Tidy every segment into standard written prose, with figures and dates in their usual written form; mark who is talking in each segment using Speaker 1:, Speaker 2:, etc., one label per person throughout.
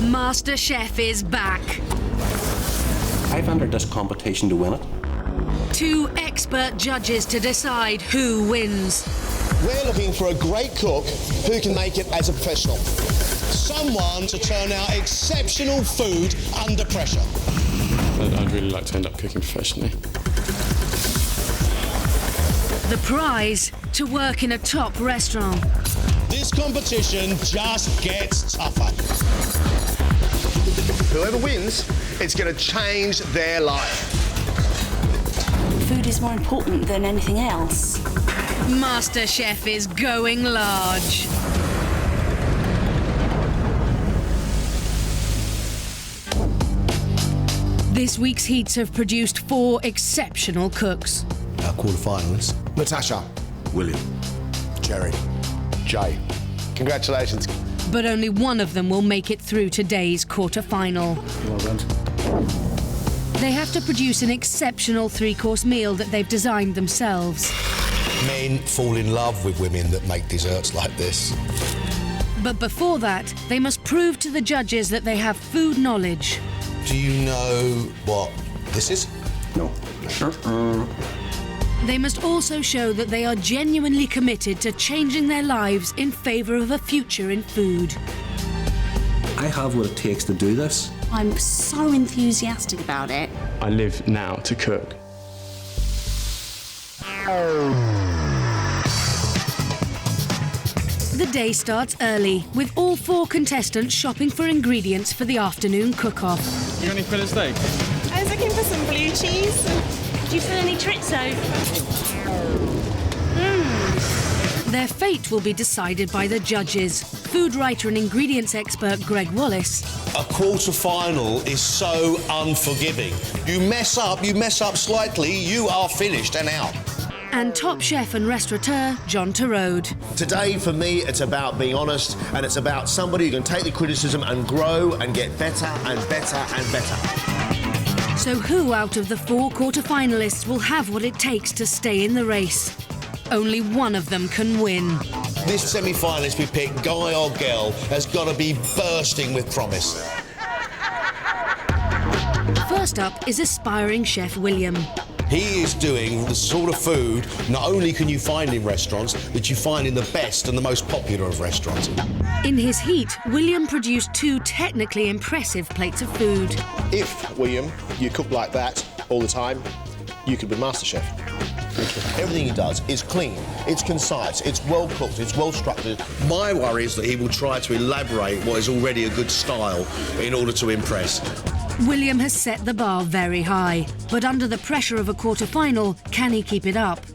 Speaker 1: MasterChef is back.
Speaker 2: I've entered this competition to win it.
Speaker 1: 2 expert judges to decide who wins.
Speaker 3: We're looking for a great cook who can make it as a professional. Someone to turn out exceptional food under pressure.
Speaker 4: I'd really like to end up cooking professionally.
Speaker 1: The prize, to work in a top restaurant.
Speaker 3: This competition just gets tougher. Whoever wins, it's going to change their life.
Speaker 5: Food is more important than anything else.
Speaker 1: MasterChef is going large. This week's heats have produced 4 exceptional cooks.
Speaker 3: Our quarterfinalists: Natasha,
Speaker 2: William,
Speaker 3: Jerry, Jay. Congratulations.
Speaker 1: But only one of them will make it through today's quarterfinal.
Speaker 4: Well done.
Speaker 1: They have to produce an exceptional 3-course meal that they've designed themselves.
Speaker 3: Men fall in love with women that make desserts like this.
Speaker 1: But before that, they must prove to the judges that they have food knowledge.
Speaker 3: Do you know what this is?
Speaker 2: No.
Speaker 1: They must also show that they are genuinely committed to changing their lives in favour of a future in food.
Speaker 2: I have what it takes to do this.
Speaker 5: I'm so enthusiastic about it.
Speaker 4: I live now to cook.
Speaker 1: The day starts early, with all 4 contestants shopping for ingredients for the afternoon cook-off.
Speaker 4: You got any fillet steak?
Speaker 6: I was looking for some blue cheese.
Speaker 5: Do you feel any chorizo?
Speaker 1: Their fate will be decided by the judges. Food writer and ingredients expert Gregg Wallace.
Speaker 3: A quarter-final is so unforgiving. You mess up slightly, you are finished and out.
Speaker 1: And top chef and restaurateur John Torode.
Speaker 3: Today, for me, it's about being honest, and it's about somebody who can take the criticism and grow and get better and better and better.
Speaker 1: So who out of the 4 quarter-finalists will have what it takes to stay in the race? Only one of them can win.
Speaker 3: This semi-finalist we pick, guy or girl, has got to be bursting with promise.
Speaker 1: First up is aspiring chef William.
Speaker 3: He is doing the sort of food not only can you find in restaurants, but you find in the best and the most popular of restaurants.
Speaker 1: In his heat, William produced 2 technically impressive plates of food.
Speaker 3: If, William, you cook like that all the time, you could be MasterChef. Everything he does is clean, it's concise, it's well cooked, it's well structured. My worry is that he will try to elaborate what is already a good style in order to impress.
Speaker 1: William has set the bar very high, but under the pressure of a quarter-final, can he keep it up?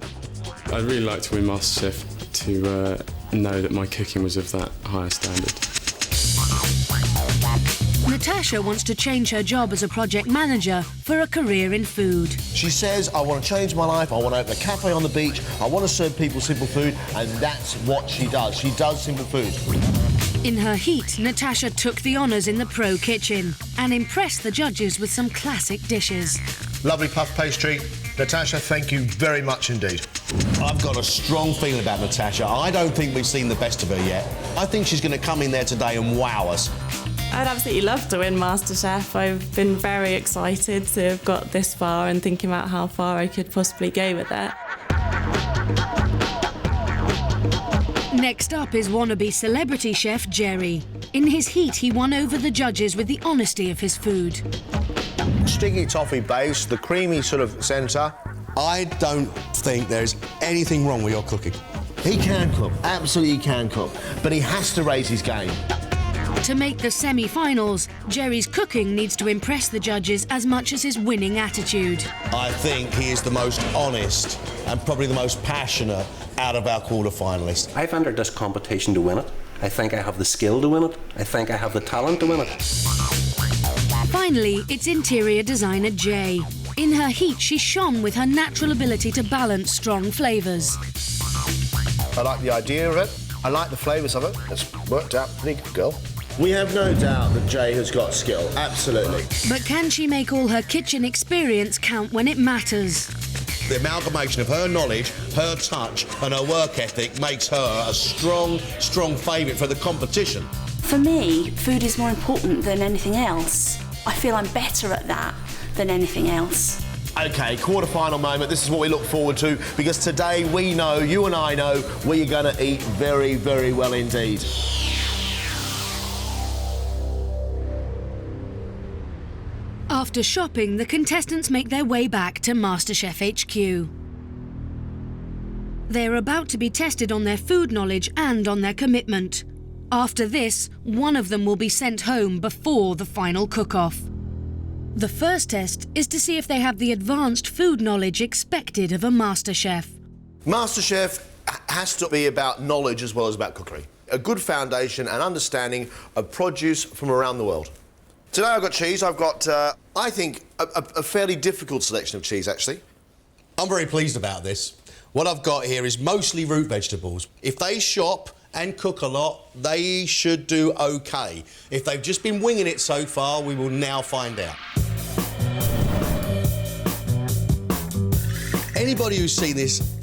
Speaker 4: I'd really like to win MasterChef to know that my cooking was of that higher standard.
Speaker 1: Natasha wants to change her job as a project manager for a career in food.
Speaker 3: She says, I want to change my life, I want to open a cafe on the beach, I want to serve people simple food, and that's what she does. She does simple food.
Speaker 1: In her heat, Natasha took the honours in the pro kitchen and impressed the judges with some classic dishes.
Speaker 3: Lovely puff pastry. Natasha, thank you very much indeed. I've got a strong feeling about Natasha. I don't think we've seen the best of her yet. I think she's going to come in there today and wow us.
Speaker 6: I'd absolutely love to win MasterChef. I've been very excited to have got this far and thinking about how far I could possibly go with it.
Speaker 1: Next up is wannabe celebrity chef Jerry. In his heat, he won over the judges with the honesty of his food.
Speaker 3: Sticky toffee base, the creamy sort of centre.
Speaker 7: I don't think there's anything wrong with your cooking.
Speaker 3: He can cook, absolutely can cook, but he has to raise his game.
Speaker 1: To make the semi-finals, Jerry's cooking needs to impress the judges as much as his winning attitude.
Speaker 3: I think he is the most honest and probably the most passionate out of our quarter-finalists.
Speaker 2: I've entered this competition to win it. I think I have the skill to win it. I think I have the talent to win it.
Speaker 1: Finally, it's interior designer Jay. In her heat, she shone with her natural ability to balance strong flavours.
Speaker 3: I like the idea of it. I like the flavours of it. It's worked out pretty good, girl. We have no doubt that Jay has got skill, absolutely.
Speaker 1: But can she make all her kitchen experience count when it matters?
Speaker 3: The amalgamation of her knowledge, her touch and her work ethic makes her a strong, strong favourite for the competition.
Speaker 5: For me, food is more important than anything else. I feel I'm better at that than anything else.
Speaker 3: OK, quarter-final moment. This is what we look forward to, because today we know, you and I know, we are going to eat very, very well indeed.
Speaker 1: After shopping, the contestants make their way back to MasterChef HQ. They're about to be tested on their food knowledge and on their commitment. After this, one of them will be sent home before the final cook-off. The first test is to see if they have the advanced food knowledge expected of a MasterChef.
Speaker 3: MasterChef has to be about knowledge as well as about cookery. A good foundation and understanding of produce from around the world. Today I've got cheese. I've got, I think, a fairly difficult selection of cheese, actually.
Speaker 7: I'm very pleased about this. What I've got here is mostly root vegetables. If they shop and cook a lot, they should do OK. If they've just been winging it so far, we will now find out. Anybody who's seen this,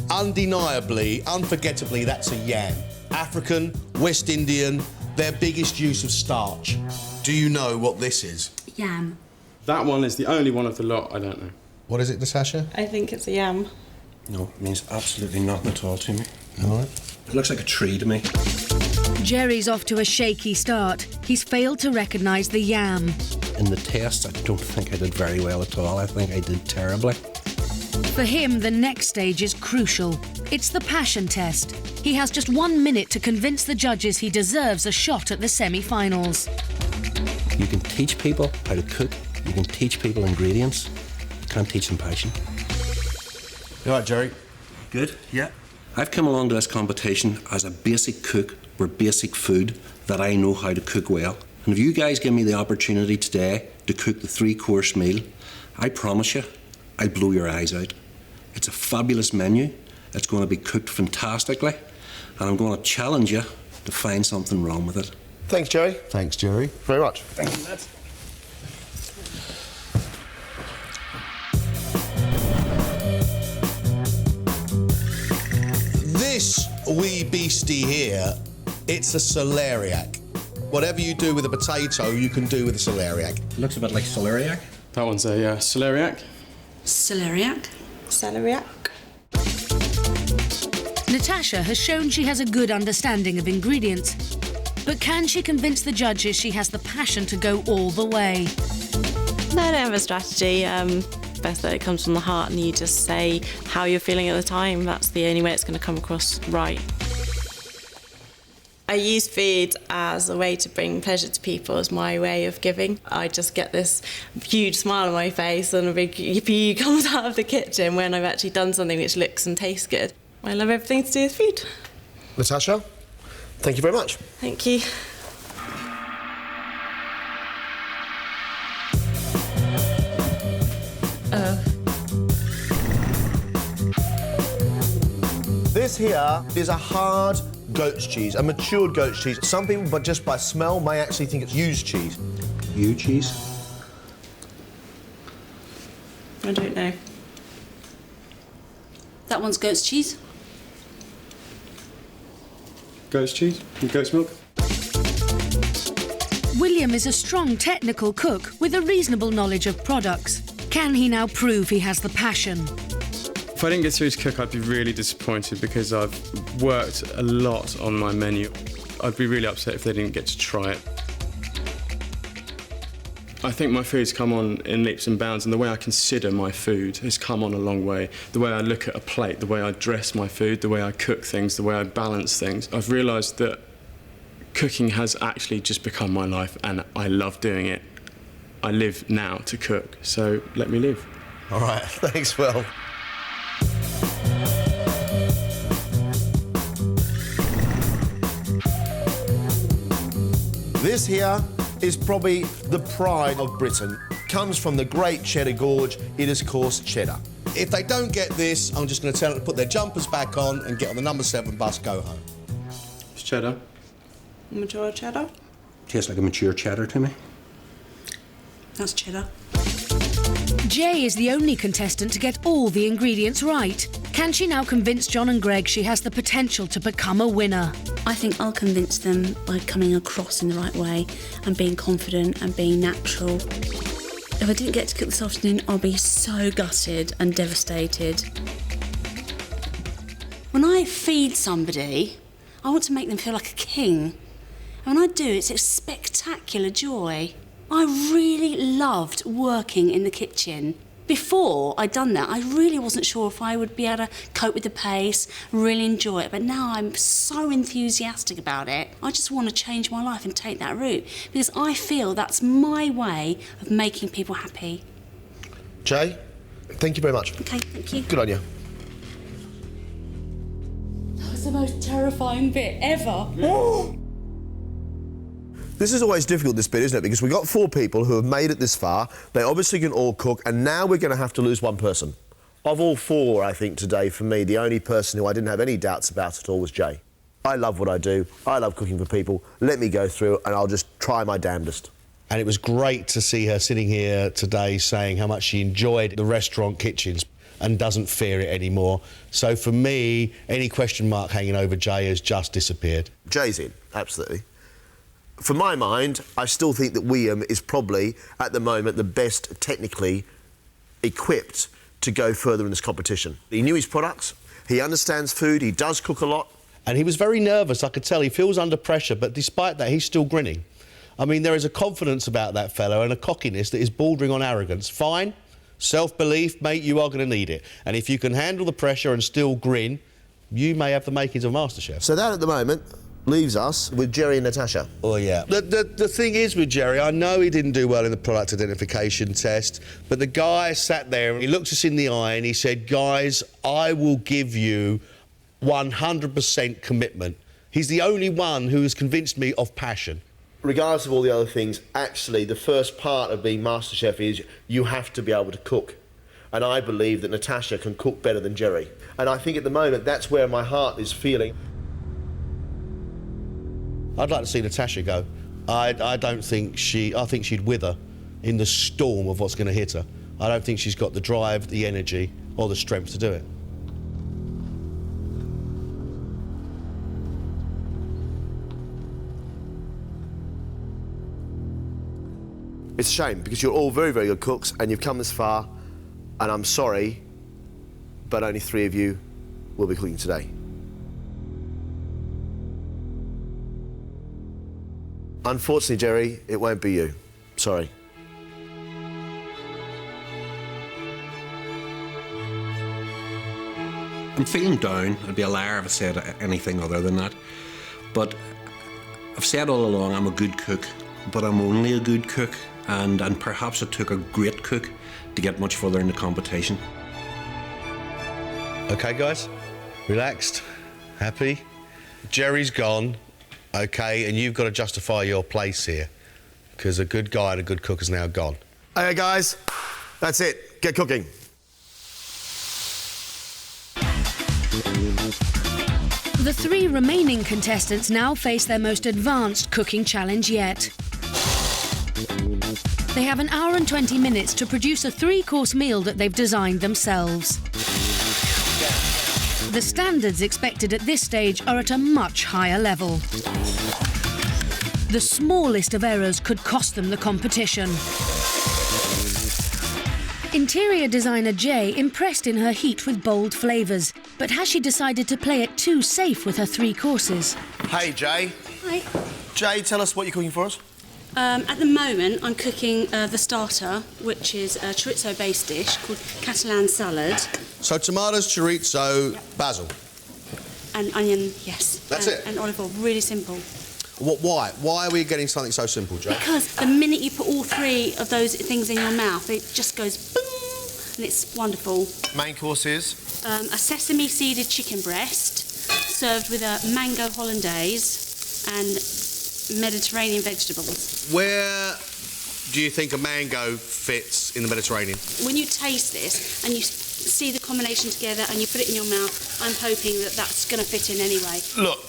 Speaker 7: undeniably, unforgettably, that's a yam. African, West Indian, their biggest use of starch. Do you know what this is?
Speaker 5: Yam.
Speaker 4: That one is the only one of the lot I don't know.
Speaker 7: What is it, Natasha?
Speaker 6: I think it's a yam.
Speaker 2: No, it means absolutely nothing at all to me.
Speaker 7: All right.
Speaker 2: It looks like a tree to me.
Speaker 1: Jerry's off to a shaky start. He's failed to recognise the yam.
Speaker 2: In the test, I don't think I did very well at all. I think I did terribly.
Speaker 1: For him, the next stage is crucial. It's the passion test. He has just 1 minute to convince the judges he deserves a shot at the semi-finals.
Speaker 2: You can teach people how to cook. You can teach people ingredients. You can't teach them passion.
Speaker 3: You all right, Jerry?
Speaker 2: Good, yeah. I've come along to this competition as a basic cook with basic food that I know how to cook well. And if you guys give me the opportunity today to cook the 3-course meal, I promise you, I'll blow your eyes out. It's a fabulous menu. It's going to be cooked fantastically. And I'm going to challenge you to find something wrong with it.
Speaker 3: Thanks, Jerry.
Speaker 7: Thanks, Jerry.
Speaker 3: Very much.
Speaker 2: Thank you, Matt.
Speaker 7: This wee beastie here, it's a celeriac. Whatever you do with a potato, you can do with a celeriac.
Speaker 2: Looks a bit like celeriac.
Speaker 4: That one's a celeriac.
Speaker 5: Celeriac.
Speaker 6: Celeriac.
Speaker 1: Natasha has shown she has a good understanding of ingredients. But can she convince the judges she has the passion to go all the way?
Speaker 6: No, I don't have a strategy. Best that it comes from the heart and you just say how you're feeling at the time. That's the only way it's going to come across right. I use food as a way to bring pleasure to people, as my way of giving. I just get this huge smile on my face and a big yippee comes out of the kitchen when I've actually done something which looks and tastes good. I love everything to do with food.
Speaker 3: Natasha, thank you very much.
Speaker 6: Thank you.
Speaker 3: This here is a hard goat's cheese, a matured goat's cheese. Some people, but just by smell, may actually think it's used cheese.
Speaker 2: You cheese?
Speaker 6: I don't know.
Speaker 5: That one's goat's cheese.
Speaker 4: Goat's cheese and goat's milk.
Speaker 1: William is a strong technical cook with a reasonable knowledge of products. Can he now prove he has the passion?
Speaker 4: If I didn't get through to cook, I'd be really disappointed because I've worked a lot on my menu. I'd be really upset if they didn't get to try it. I think my food's come on in leaps and bounds, and the way I consider my food has come on a long way. The way I look at a plate, the way I dress my food, the way I cook things, the way I balance things. I've realised that cooking has actually just become my life, and I love doing it. I live now to cook, so let me live.
Speaker 3: All right, thanks, Will. This here is probably the pride of Britain. Comes from the great Cheddar Gorge. It is, of course, cheddar.
Speaker 7: If they don't get this, I'm just going to tell them to put their jumpers back on and get on the number 7 bus, go home.
Speaker 4: It's cheddar.
Speaker 6: Mature cheddar.
Speaker 2: Tastes like a mature cheddar to me.
Speaker 5: That's cheddar.
Speaker 1: Jay is the only contestant to get all the ingredients right. Can she now convince John and Gregg she has the potential to become a winner?
Speaker 5: I think I'll convince them by coming across in the right way and being confident and being natural. If I didn't get to cook this afternoon, I'll be so gutted and devastated. When I feed somebody, I want to make them feel like a king. And when I do, it's a spectacular joy. I really loved working in the kitchen. Before I'd done that, I really wasn't sure if I would be able to cope with the pace, really enjoy it, but now I'm so enthusiastic about it. I just want to change my life and take that route, because I feel that's my way of making people happy.
Speaker 3: Jay, thank you very much.
Speaker 5: Okay, thank you.
Speaker 3: Good on you.
Speaker 5: That was the most terrifying bit ever.
Speaker 3: This is always difficult, this bit, isn't it? Because we've got 4 people who have made it this far. They obviously can all cook, and now we're going to have to lose one person. Of all 4, I think, today, for me, the only person who I didn't have any doubts about at all was Jay. I love what I do. I love cooking for people. Let me go through, and I'll just try my damnedest. And it was great to see her sitting here today saying how much she enjoyed the restaurant kitchens and doesn't fear it anymore. So for me, any question mark hanging over Jay has just disappeared. Jay's in, absolutely. For my mind, I still think that William is probably, at the moment, the best technically equipped to go further in this competition. He knew his products, he understands food, he does cook a lot. And he was very nervous, I could tell. He feels under pressure, but despite that, he's still grinning. I mean, there is a confidence about that fellow and a cockiness that is bordering on arrogance. Fine, self-belief, mate, you are going to need it. And if you can handle the pressure and still grin, you may have the makings of MasterChef. So that, at the moment, leaves us with Jerry and Natasha. Oh, yeah. The thing is with Jerry, I know he didn't do well in the product identification test, but the guy sat there and he looked us in the eye and he said, guys, I will give you 100% commitment. He's the only one who has convinced me of passion. Regardless of all the other things, actually, the first part of being MasterChef is you have to be able to cook. And I believe that Natasha can cook better than Jerry. And I think at the moment, that's where my heart is feeling. I'd like to see Natasha go. I don't think I think she'd wither in the storm of what's going to hit her. I don't think she's got the drive, the energy, or the strength to do it. It's a shame, because you're all very, very good cooks, and you've come this far, and I'm sorry, but only 3 of you will be cooking today. Unfortunately, Jerry, it won't be you. Sorry.
Speaker 2: I'm feeling down. I'd be a liar if I said anything other than that. But I've said all along I'm a good cook, but I'm only a good cook, and perhaps it took a great cook to get much further in the competition. OK, guys? Relaxed? Happy? Jerry's gone. OK, and you've got to justify your place here, because a good guy and a good cook is now gone. OK, guys, that's it. Get cooking.
Speaker 1: The 3 remaining contestants now face their most advanced cooking challenge yet. They have 1 hour and 20 minutes to produce a 3-course meal that they've designed themselves. The standards expected at this stage are at a much higher level. The smallest of errors could cost them the competition. Interior designer Jay impressed in her heat with bold flavours, but has she decided to play it too safe with her 3 courses?
Speaker 3: Hey, Jay.
Speaker 5: Hi.
Speaker 3: Jay, tell us what you're cooking for us.
Speaker 5: At the moment, I'm cooking the starter, which is a chorizo-based dish called Catalan salad.
Speaker 3: So tomatoes, chorizo, basil.
Speaker 5: And onion, yes.
Speaker 3: That's it?
Speaker 5: And olive oil, really simple.
Speaker 3: Why? Why are we getting something so simple, Jay?
Speaker 5: Because the minute you put all 3 of those things in your mouth, it just goes boom, and it's wonderful.
Speaker 3: Main course is?
Speaker 5: A sesame-seeded chicken breast, served with a mango hollandaise and Mediterranean vegetables.
Speaker 3: Where do you think a mango fits in the Mediterranean?
Speaker 5: When you taste this and you see the combination together and you put it in your mouth, I'm hoping that that's going to fit in anyway.
Speaker 3: Look,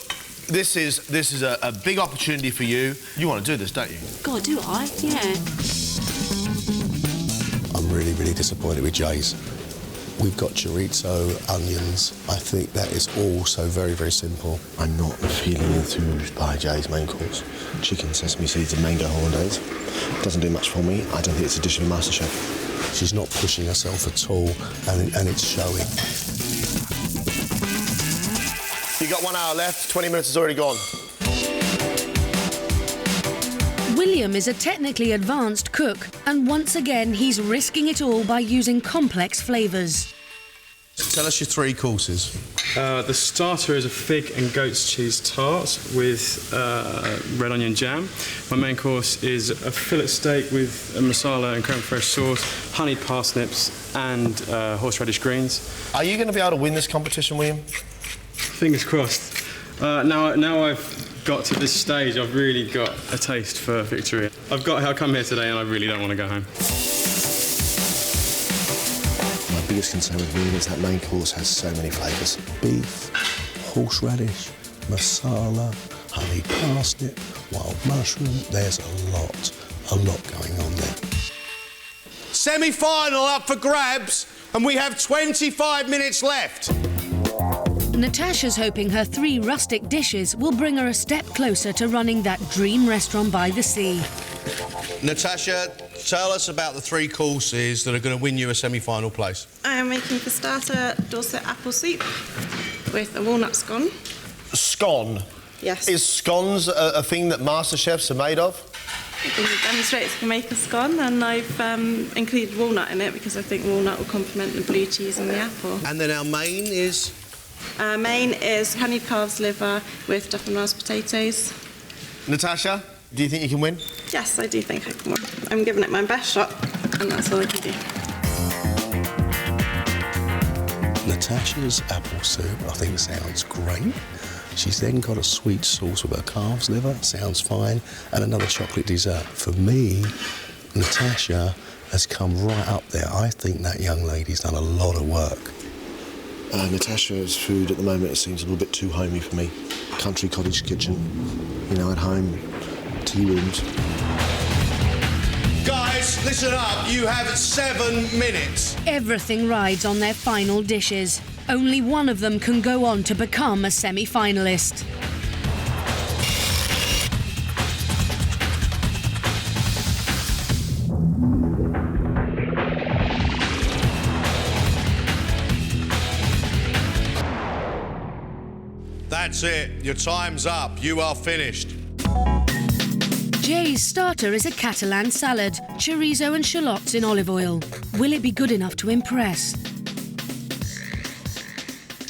Speaker 3: this is a big opportunity for you. You want to do this, don't you?
Speaker 5: God, do I? Yeah.
Speaker 3: I'm really, really disappointed with Jay's.
Speaker 7: We've got chorizo, onions. I think that is also very, very simple.
Speaker 3: I'm not feeling enthused by Jay's main course. Chicken, sesame seeds and mango hollandaise. Doesn't do much for me. I don't think it's a dish of MasterChef.
Speaker 7: She's not pushing herself at all, and it's showing.
Speaker 3: You've got 1 hour left, 20 minutes has already gone.
Speaker 1: William is a technically advanced cook, and once again he's risking it all by using complex flavours.
Speaker 7: Tell us your 3 courses.
Speaker 4: The starter is a fig and goat's cheese tart with red onion jam. My main course is a fillet steak with a masala and creme fraiche sauce, honeyed parsnips and horseradish greens.
Speaker 3: Are you going to be able to win this competition, William?
Speaker 4: Fingers crossed. Now I've got to this stage, I've really got a taste for victory. I've come here today and I really don't want to go home.
Speaker 3: My biggest concern with William is that main course has so many flavours. Beef, horseradish, masala, honeyed parsnip, wild mushroom. There's a lot going on there.
Speaker 7: Semi-final up for grabs, and we have 25 minutes left.
Speaker 1: Natasha's hoping her 3 rustic dishes will bring her a step closer to running that dream restaurant by the sea.
Speaker 7: Natasha, tell us about the 3 courses that are going to win you a semi-final place.
Speaker 6: I am making for starter Dorset apple soup with a walnut scone.
Speaker 3: Scone?
Speaker 6: Yes.
Speaker 3: Is scones a thing that MasterChefs are made of?
Speaker 6: I think it demonstrates you can make a scone, and I've included walnut in it because I think walnut will complement the blue cheese and the apple.
Speaker 7: And then our main is?
Speaker 6: Main is honeyed calves liver with Truffle Mousse potatoes.
Speaker 3: Natasha, do you think you can win?
Speaker 6: Yes, I do think I can win. I'm giving it my best shot, and that's all I can do.
Speaker 7: Natasha's apple soup, I think, sounds great. She's then got a sweet sauce with her calves liver, sounds fine, and another chocolate dessert. For me, Natasha has come right up there. I think that young lady's done a lot of work.
Speaker 3: Natasha's food at the moment, it seems a little bit too homey for me. Country cottage kitchen, you know, at home, tea rooms.
Speaker 7: Guys, listen up. You have 7 minutes.
Speaker 1: Everything rides on their final dishes. Only one of them can go on to become a semi-finalist.
Speaker 7: That's it. Your time's up. You are finished.
Speaker 1: Jay's starter is a Catalan salad, chorizo and shallots in olive oil. Will it be good enough to impress?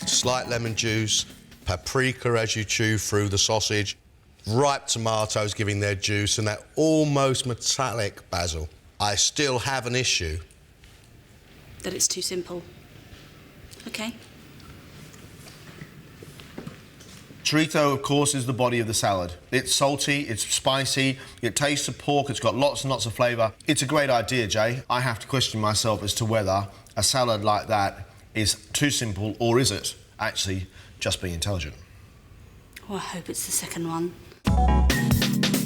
Speaker 7: Slight lemon juice, paprika as you chew through the sausage, ripe tomatoes giving their juice, and that almost metallic basil. I still have an issue.
Speaker 5: That it's too simple. OK.
Speaker 3: Chorizo, of course, is the body of the salad. It's salty, it's spicy, it tastes of pork, it's got lots and lots of flavour. It's a great idea, Jay. I have to question myself as to whether a salad like that is too simple, or is it actually just being intelligent?
Speaker 5: Oh, I hope it's the second one.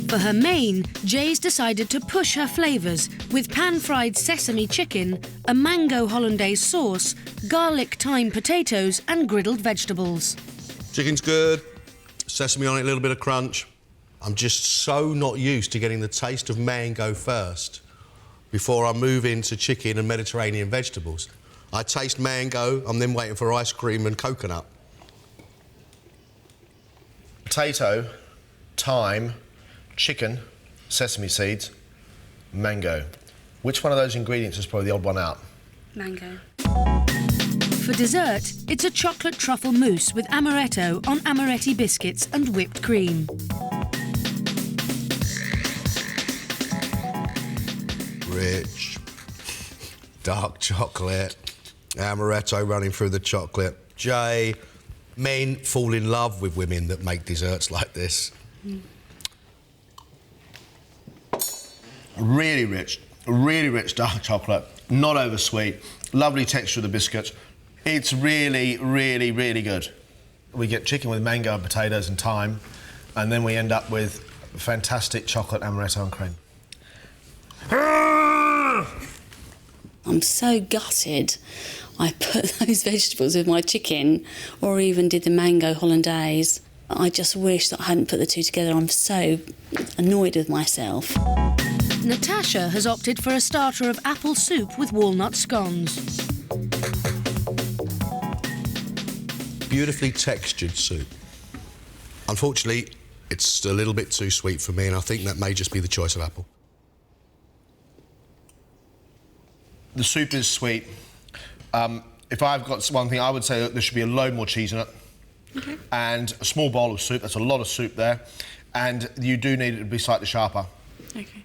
Speaker 1: For her main, Jay's decided to push her flavours with pan-fried sesame chicken, a mango hollandaise sauce, garlic thyme potatoes and griddled vegetables.
Speaker 7: Chicken's good, sesame on it, a little bit of crunch. I'm just so not used to getting the taste of mango first before I move into chicken and Mediterranean vegetables. I taste mango, I'm then waiting for ice cream and coconut.
Speaker 3: Potato, thyme, chicken, sesame seeds, mango. Which one of those ingredients is probably the odd one out?
Speaker 5: Mango.
Speaker 1: For dessert, it's a chocolate truffle mousse with amaretto on Amoretti biscuits and whipped cream.
Speaker 7: Rich, dark chocolate, amaretto running through the chocolate. Jay, men fall in love with women that make desserts like this.
Speaker 3: Really rich dark chocolate, not over sweet, lovely texture of the biscuits. It's really, really, really good. We get chicken with mango and potatoes and thyme, and then we end up with fantastic chocolate amaretto and cream.
Speaker 5: I'm so gutted I put those vegetables with my chicken, or even did the mango hollandaise. I just wish that I hadn't put the two together. I'm so annoyed with myself.
Speaker 1: Natasha has opted for a starter of apple soup with walnut scones.
Speaker 7: Beautifully textured soup. Unfortunately, it's a little bit too sweet for me, and I think that may just be the choice of apple.
Speaker 3: The soup is sweet. If I've got one thing, I would say that there should be a load more cheese in it.
Speaker 6: Okay.
Speaker 3: And a small bowl of soup. That's a lot of soup there. And you do need it to be slightly sharper.
Speaker 6: Okay.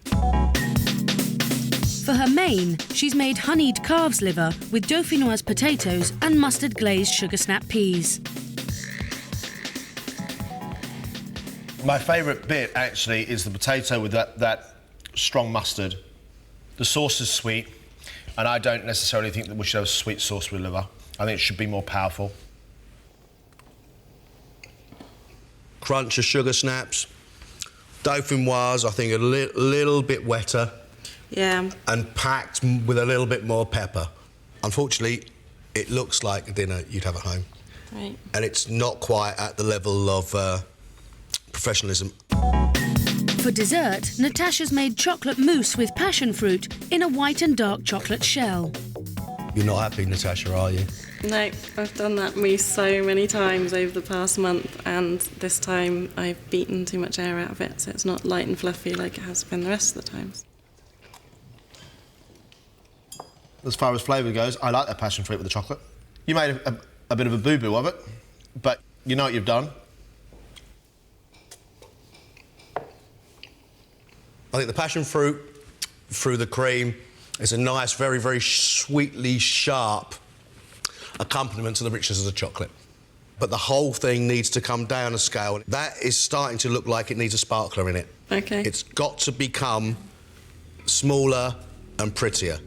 Speaker 1: For her main, she's made honeyed calf's liver with dauphinoise potatoes and mustard glazed sugar snap peas.
Speaker 3: My favourite bit, actually, is the potato with that strong mustard. The sauce is sweet, and I don't necessarily think that we should have a sweet sauce with liver. I think it should be more powerful.
Speaker 7: Crunch of sugar snaps. Dauphinoise, I think, a little bit wetter.
Speaker 6: Yeah.
Speaker 7: And packed with a little bit more pepper. Unfortunately, it looks like a dinner you'd have at home.
Speaker 6: Right.
Speaker 7: And it's not quite at the level of professionalism.
Speaker 1: For dessert, Natasha's made chocolate mousse with passion fruit in a white and dark chocolate shell.
Speaker 7: You're not happy, Natasha, are you?
Speaker 6: No, I've done that mousse so many times over the past month, and this time I've beaten too much air out of it, so it's not light and fluffy like it has been the rest of the times.
Speaker 3: As far as flavour goes, I like that passion fruit with the chocolate. You made a bit of a boo-boo of it, but you know what you've done.
Speaker 7: I think the passion fruit through the cream is a nice, very, very sweetly sharp accompaniment to the richness of the chocolate. But the whole thing needs to come down a scale. That is starting to look like it needs a sparkler in it.
Speaker 6: Okay.
Speaker 7: It's got to become smaller and prettier.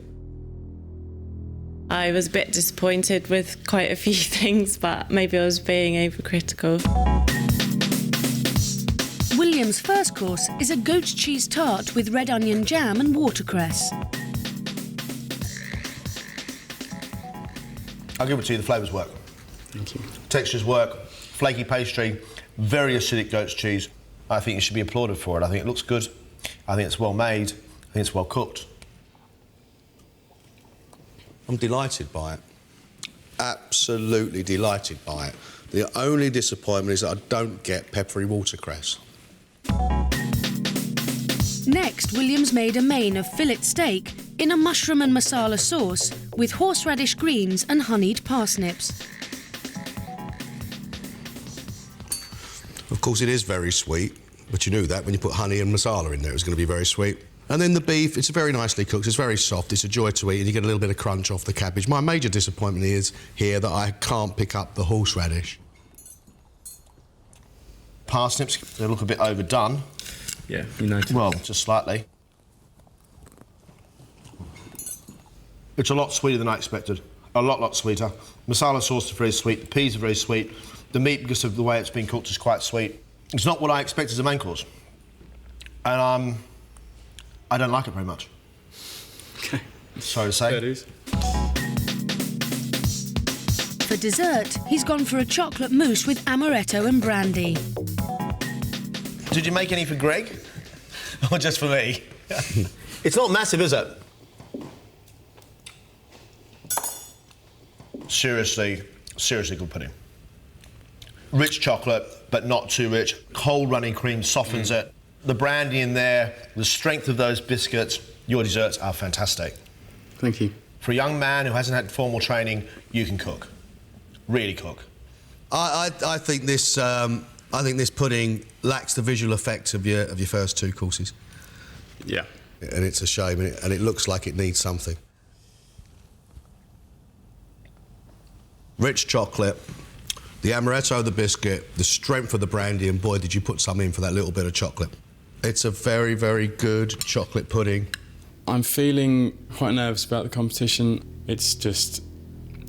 Speaker 6: I was a bit disappointed with quite a few things, but maybe I was being overcritical.
Speaker 1: William's first course is a goat's cheese tart with red onion jam and watercress.
Speaker 3: I'll give it to you, the flavours work.
Speaker 4: Thank you.
Speaker 3: Textures work, flaky pastry, very acidic goat's cheese. I think you should be applauded for it. I think it looks good. I think it's well made. I think it's well cooked.
Speaker 7: I'm delighted by it. Absolutely delighted by it. The only disappointment is that I don't get peppery watercress.
Speaker 1: Next, William's made a main of fillet steak in a mushroom and masala sauce with horseradish greens and honeyed parsnips.
Speaker 7: Of course, it is very sweet, but you knew that when you put honey and masala in there, it was going to be very sweet. And then the beef, it's very nicely cooked, it's very soft, it's a joy to eat, and you get a little bit of crunch off the cabbage. My major disappointment is here that I can't pick up the horseradish.
Speaker 3: Parsnips, they look a bit overdone.
Speaker 4: Yeah, you know.
Speaker 3: Well, just slightly. It's a lot sweeter than I expected. A lot sweeter. Masala sauce is very sweet, the peas are very sweet. The meat, because of the way it's been cooked, is quite sweet. It's not what I expect as a main course. And I don't like it very much.
Speaker 4: Okay.
Speaker 3: Sorry to say.
Speaker 4: There it is.
Speaker 1: For dessert, he's gone for a chocolate mousse with amaretto and brandy.
Speaker 3: Did you make any for Greg? Or just for me? It's not massive, is it? Seriously good pudding. Rich chocolate, but not too rich. Cold running cream softens it. The brandy in there, the strength of those biscuits, your desserts are fantastic.
Speaker 4: Thank you.
Speaker 3: For a young man who hasn't had formal training, you can cook. Really cook.
Speaker 7: I think this pudding lacks the visual effects of your first two courses.
Speaker 4: Yeah.
Speaker 7: And it's a shame, and it looks like it needs something. Rich chocolate, the amaretto of the biscuit, the strength of the brandy, and boy, did you put some in for that little bit of chocolate. It's a very, very good chocolate pudding.
Speaker 4: I'm feeling quite nervous about the competition. It's just,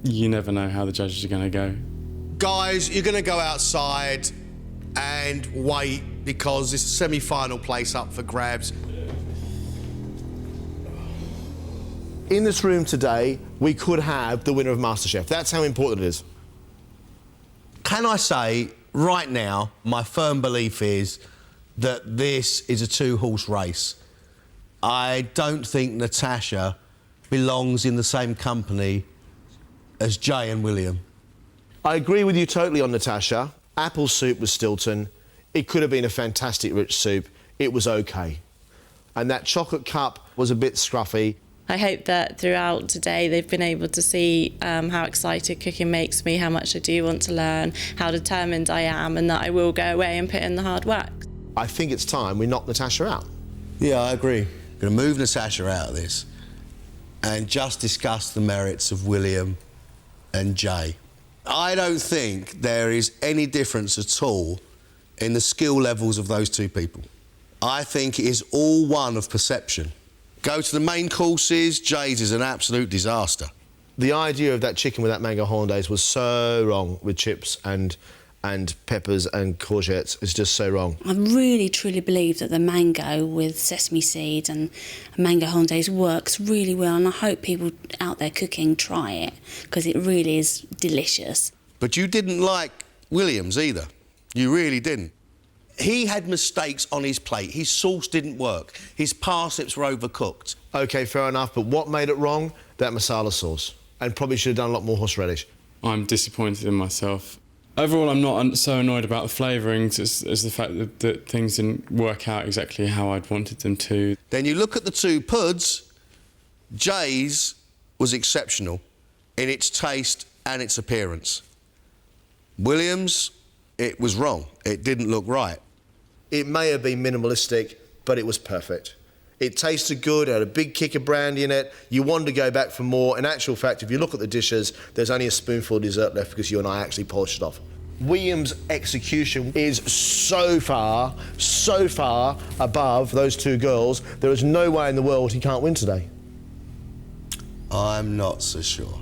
Speaker 4: you never know how the judges are going to go.
Speaker 7: Guys, you're going to go outside and wait because it's a semi-final place up for grabs.
Speaker 3: In this room today, we could have the winner of MasterChef. That's how important it is.
Speaker 7: Can I say, right now, my firm belief is that this is a two-horse race. I don't think Natasha belongs in the same company as Jay and William.
Speaker 3: I agree with you totally on Natasha. Apple soup was Stilton. It could have been a fantastic rich soup. It was OK. And that chocolate cup was a bit scruffy.
Speaker 6: I hope that throughout today they've been able to see how excited cooking makes me, how much I do want to learn, how determined I am, and that I will go away and put in the hard work.
Speaker 3: I think it's time we knock Natasha out.
Speaker 7: Yeah, I agree. I'm going to move Natasha out of this and just discuss the merits of William and Jay. I don't think there is any difference at all in the skill levels of those two people. I think it is all one of perception. Go to the main courses, Jay's is an absolute disaster.
Speaker 3: The idea of that chicken with that mango hollandaise was so wrong, with chips and peppers and courgettes. It's just so wrong.
Speaker 5: I really, truly believe that the mango with sesame seeds and mango hollandaise works really well, and I hope people out there cooking try it, because it really is delicious.
Speaker 7: But you didn't like Williams either. You really didn't. He had mistakes on his plate. His sauce didn't work. His parsnips were overcooked.
Speaker 3: OK, fair enough, but what made it wrong? That masala sauce. And probably should have done a lot more horseradish.
Speaker 4: I'm disappointed in myself. Overall, I'm not so annoyed about the flavourings as the fact that things didn't work out exactly how I'd wanted them to.
Speaker 7: Then you look at the two puds. Jay's was exceptional in its taste and its appearance. Williams, it was wrong. It didn't look right.
Speaker 3: It may have been minimalistic, but it was perfect. It tasted good, it had a big kick of brandy in it. You wanted to go back for more. In actual fact, if you look at the dishes, there's only a spoonful of dessert left because you and I actually polished it off. William's execution is so far above those two girls. There is no way in the world he can't win today.
Speaker 7: I'm not so sure.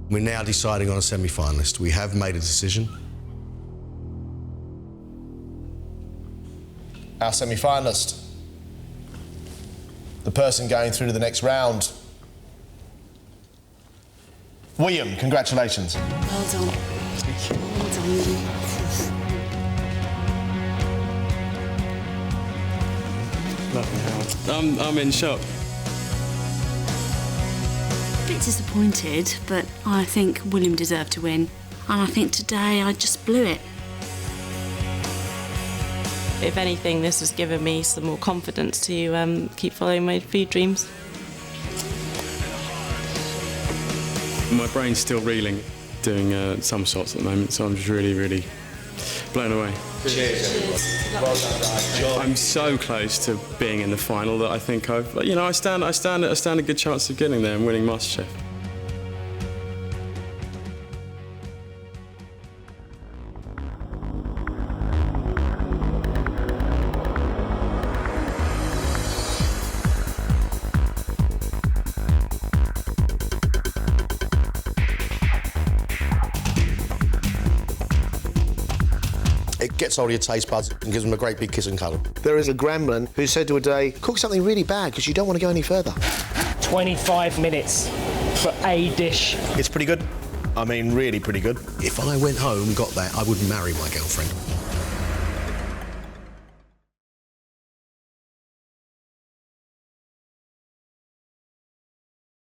Speaker 7: We're now deciding on a semi-finalist. We have made a decision.
Speaker 3: Our semi-finalist. The person going through to the next round. William, congratulations.
Speaker 5: Well done. Well done.
Speaker 4: I'm in shock.
Speaker 5: A bit disappointed, but I think William deserved to win. And I think today I just blew it.
Speaker 6: If anything, this has given me some more confidence to keep following my food dreams.
Speaker 4: My brain's still reeling, doing somersaults at the moment, so I'm just really, really blown away.
Speaker 3: Cheers. Well done, guys.
Speaker 4: I'm so close to being in the final that I think I stand a good chance of getting there and winning MasterChef.
Speaker 7: It gets hold of your taste buds and gives them a great big kiss and cuddle.
Speaker 3: There is a gremlin who said to a day, cook something really bad because you don't want to go any further.
Speaker 8: 25 minutes for a dish.
Speaker 3: It's pretty good. I mean, really pretty good.
Speaker 7: If I went home and got that, I would marry my girlfriend.